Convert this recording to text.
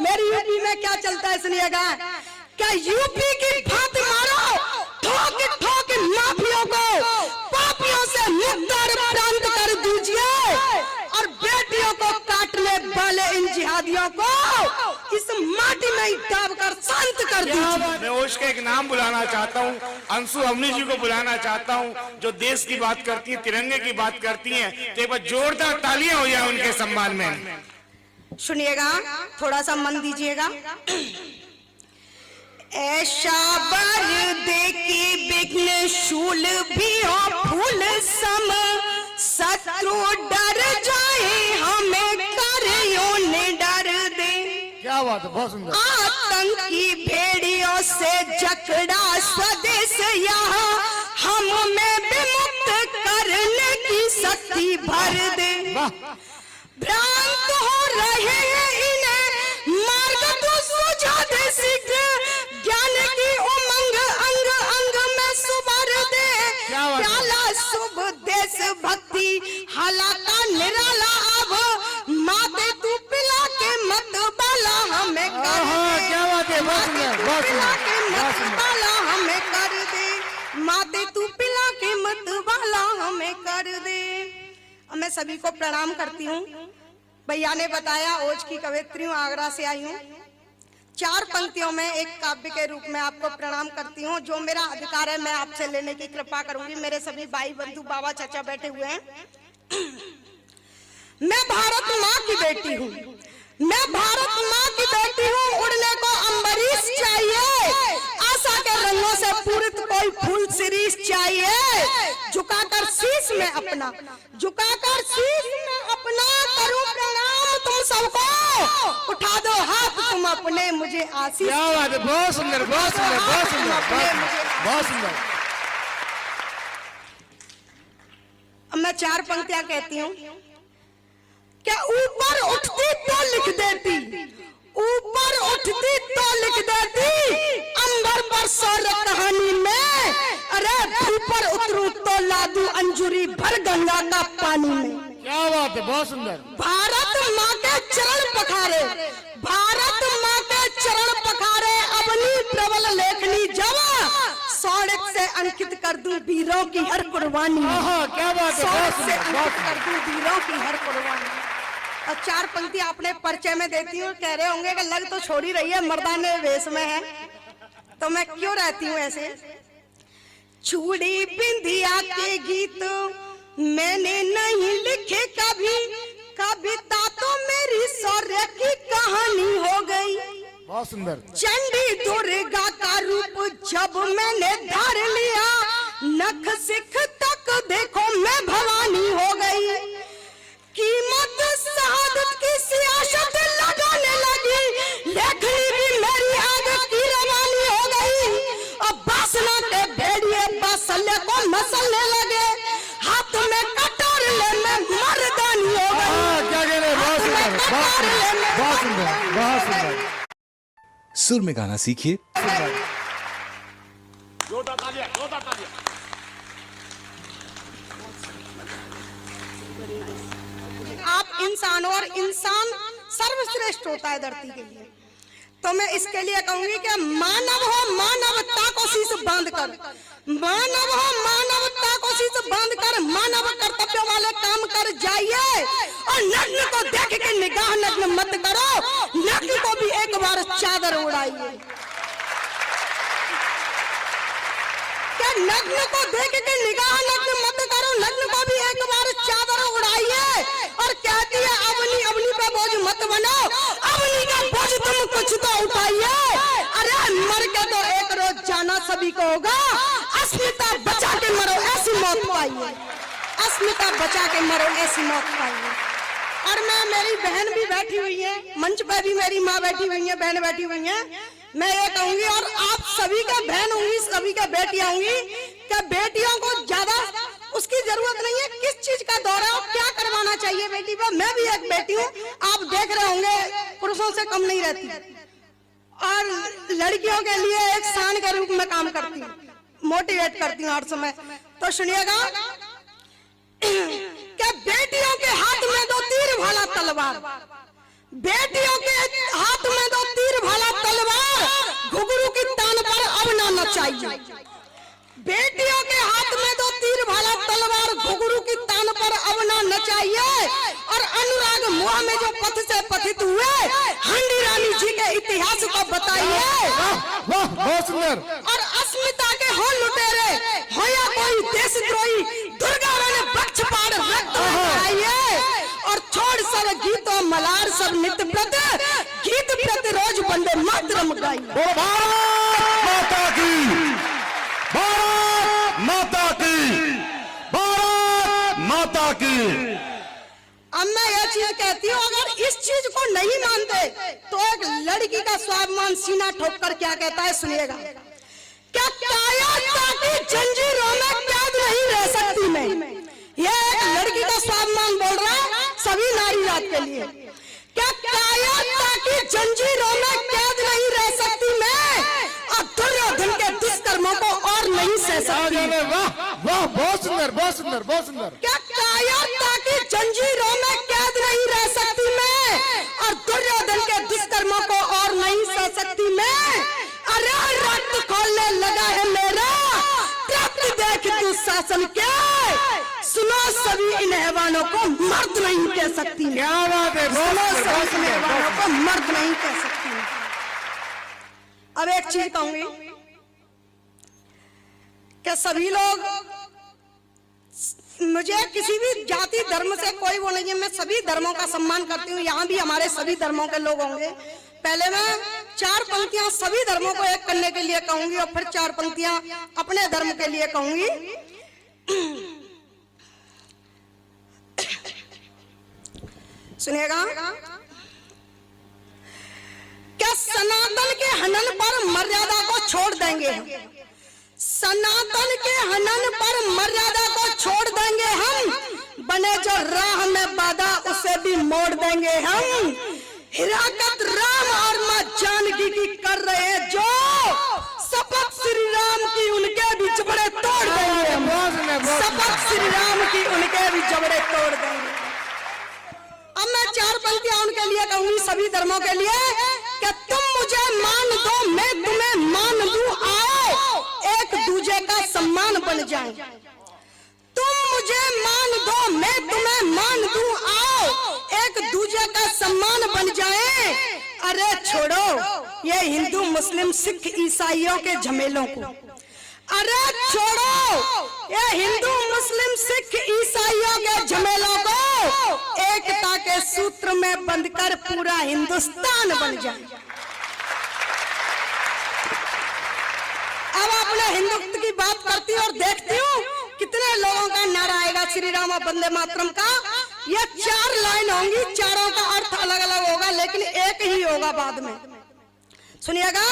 मेरी यूपी में क्या चलता है सुनिएगा, क्या यूपी की फात मारो, ठोक ठोक माफियों को पापियों से मुक्त और प्रांत कर दीजिए, और बेटियों को काटने वाले इन जिहादियों को इस माटी में ही दाबकर शांत कर दीजिए। मैं उसका एक नाम बुलाना चाहता हूँ, अंशु अवनी जी को बुलाना चाहता हूँ, जो देश की बात करती है, तिरंगे की बात करती हैं। तो एक बार जोरदार तालियां हो जाए उनके सम्मान में। सुनिएगा, थोड़ा सा मन दीजिएगा। ऐसा बर देखी विघ्न शूल भी हो फूल सम, शत्रु डर जाए हमें करियो ने डर दे। क्या बात है, बहुत सुंदर। आतंकी भेड़ियों से जकड़ा स्वदेश यहाँ हमें विमुक्त करने की शक्ति भर दे। भ्रांत हो रहे हैं इन्हें मार्ग तू सुझा दे, शीघ्र ज्ञान की उमंग अंग अंग में सुभर दे। प्याला शुभ देश भक्ति हालाता निराला, अब माते तू पिला के मत बाला हमें कर दे। क्या बात है, बहुत सुंदर, बहुत पिला सुंदर, के बहुत मत सुंदर। बाला हमें कर दे, माते तू पिला के मत बाला हमें कर दे। मैं सभी को प्रणाम करती हूँ। भैया ने बताया ओज की कवित्री हूँ, आगरा से आई हूँ। 4 पंक्तियों में एक काव्य के रूप में आपको प्रणाम करती हूँ। जो मेरा अधिकार है मैं आपसे लेने की कृपा करूंगी। मेरे सभी भाई बंधु बाबा चाचा बैठे हुए हैं। मैं भारत माँ की बेटी हूँ, मैं भारत माँ की बेटी हूँ। उड़ने को अम्बरीश चाहिए, आशा के रंगों से पूरित कोई फूल शिरीष चाहिए। झुकाकर शीश में अपना, झुकाकर शीश में अपना करूं प्रणाम तुम सबको, उठा दो हाथ तुम अपने मुझे आशीष। क्या बात है, बहुत सुंदर, बहुत सुंदर, बहुत सुंदर, बहुत सुंदर। अब मैं 4 पंक्तियां कहती हूँ। क्या ऊपर उठती तो लिख देती, ऊपर उठती तो लिख देती, अंबर पर सौर कहानी में। अरे ऊपर उतरूं तो लादू अंजुरी भर गंगा का पानी में। क्या बात है, बहुत सुंदर। भारत माँ के चरण पखारे, भारत माँ के चरण पखारे, अपनी प्रबल लेखनी जवा सौड़क से अंकित कर दूं वीरों की हर कुर्बानी। क्या बात है, बहुत सुंदर, बहुत कर दूं वीरों की हर कुर्बानी। और 4 पंक्ति आपने परिचय में देती हूँ। कह रहे होंगे कि लग तो छोड़ ही रही है, मर्दाने वेश में है, तो मैं क्यों रहती हूँ ऐसे। चूड़ी बिंदिया के गीत मैंने नहीं लिखे कभी, कविता तो मेरी शौर्य की कहानी हो गई। बहुत सुंदर। चंडी दुर्गा का रूप जब मैंने धार लिया, नख सिख तक देखो मैं भवानी हो गई। कीमत शहादत की सियासत लगाने लगी, लेखनी भी मेरी आग की रवानी हो गई। अब बासना के भेड़िए बासल्य को मसलने लगे, हाथ में कटार ले मैं मर्दानी हो गई। क्या कह रहे हैं, बहुत सुंदर, बहुत सुंदर, बहुत सुंदर, बहुत सुंदर। सुर में गाना सीखिए। जोरदार तालियां, जोरदार तालियां। आप इंसान और इंसान सर्वश्रेष्ठ होता है धरती के लिए। तो मैं इसके लिए कहूंगी कि मानव हो मानवता को शीश बांध कर, मानव हो मानवता को शीश बांध कर, मानव कर्तव्य वाले काम कर जाइए। और नग्न को देख के निगाह नग्न मत करो, नग्न को भी एक बार चादर उड़ाइए। क्या नग्न को देख के निगाह नग्न मत करो, नग्न को भी एक बार चादर उड़ाइए। और कहती है अवनी अवनी पे बोझ मत बनो, अवनी का बोझ तुम कुछ तो उठाइए। अरे मर के तो एक रोज जाना सभी को होगा, अस्मिता बचा के मरो ऐसी मौत पाइए, अस्मिता बचा के मरो ऐसी मौत पाइए। और मैं, मेरी बहन भी बैठी हुई है मंच पे, भी मेरी माँ बैठी हुई है, बहन बैठी हुई है। मैं ये कहूंगी और आप सभी का बहन होंगी, सभी का बेटियां होंगी, कि बेटियों को ज्यादा उसकी जरूरत नहीं है किस चीज का दौरा और क्या करवाना चाहिए बेटी पर। मैं भी एक बेटी हूँ, आप देख रहे होंगे पुरुषों से कम नहीं रहती, और लड़कियों के लिए एक शान के रूप में काम करती हूँ, मोटिवेट करती हूँ हर समय। तो सुनिएगा कि क्या बेटियों के हाथ में दो तीर भाला तलवार, बेटियों के हाथ में दो तीर भाला तलवार, घुघरू की तान पर अब ना नचाइए। बेटियों के हाथ में दो तीर भाला तलवार, घुघरू की तान पर अब ना नचाइए। और अनुराग मुआ में जो पथ से पथित हुए हंडी रानी जी के इतिहास को बताइए। वाह, बहुत सुंदर। और अस्मिता के हो लुटेरे हो या कोई देशद्रोही, दुर्गा ने बक्ष पाड़ रक्त बहाइए। और छोड़ सब गीतों मलार सब नित्य प्रत, गीत प्रति रोज बंदे मातरम गाइए। भारत माता की, भारत माता की, भारत माता की। अब मैं यह चीज कहती हूँ, अगर इस चीज को नहीं मानते तो एक लड़की का स्वाभिमान सीना ठोक कर क्या कहता है, सुनिएगा। क्या कायरता की जंजीरों में कैद नहीं रह सकती मैं, यह एक लड़की का स्वाभिमान बोल रहा है सभी नारी जात के लिए। क्या कायरता की जंजीरों में कैद नहीं रह सकती मैं, और दुर्योधन के दुष्कर्मों को और नहीं सह सकती। वाह वाह, बहुत सुंदर, बहुत सुंदर, बहुत सुंदर। क्या कायरता की जंजीरों में कैद नहीं रह सकती मैं, और दुर्योधन के दुष्कर्मों को और नहीं सह सकती मैं। अरे रक्त खोलने लगा है मेरा, रक्त देख तू शासन के, सुनो सभी इन हैवानों को मर्द नहीं कह सकती। क्या बात है, सुनो सभी इन हैवानों को मर्द नहीं कह सकती। अब एक चीज कहूंगी कि सभी लोग, मुझे किसी भी जाति धर्म से कोई वो नहीं है, मैं सभी धर्मों का सम्मान करती हूँ। यहाँ भी हमारे सभी धर्मों के लोग होंगे। पहले मैं 4 पंक्तियां सभी धर्मों को एक करने के लिए कहूंगी और फिर 4 पंक्तियां अपने धर्म के लिए कहूंगी। सुनिएगा। क्या सनातन के हनन पर मर्यादा को छोड़ देंगे हम, सनातन के हनन पर मर्यादा को छोड़ देंगे हम, बने जो राह में बाधा उसे भी मोड़ देंगे हम। हिराकत राम और मां जानकी की कर रहे हैं जो, शपथ श्री राम की उनके भी जबड़े तोड़ देंगे हम, शपथ श्री राम की उनके भी जबड़े तोड़ देंगे। अब मैं 4 पंक्तियां उनके लिए कहूंगी सभी धर्मों के लिए कि तुम मुझे मान दो मैं तुम्हें मान दूं, आओ एक दूजे का सम्मान बन जाए। तुम मुझे मान दो मैं तुम्हें मान दूं, आओ एक दूजे का सम्मान बन जाए। अरे छोड़ो ये हिंदू मुस्लिम सिख ईसाइयों के झमेलों को, अरे छोड़ो ये हिंदू मुस्लिम सिख ईसाइयों के झमेलों को, एकता के सूत्र में बंधकर पूरा हिंदुस्तान बन जाए। अब अपने हिंदुत्व की बात करती हूँ और देखती हूँ कितने लोगों का नारा आएगा श्री राम वंदे मातरम का। ये 4 लाइन होंगी, चारों का अर्थ अलग अलग होगा लेकिन एक ही होगा बाद में। सुनिएगा।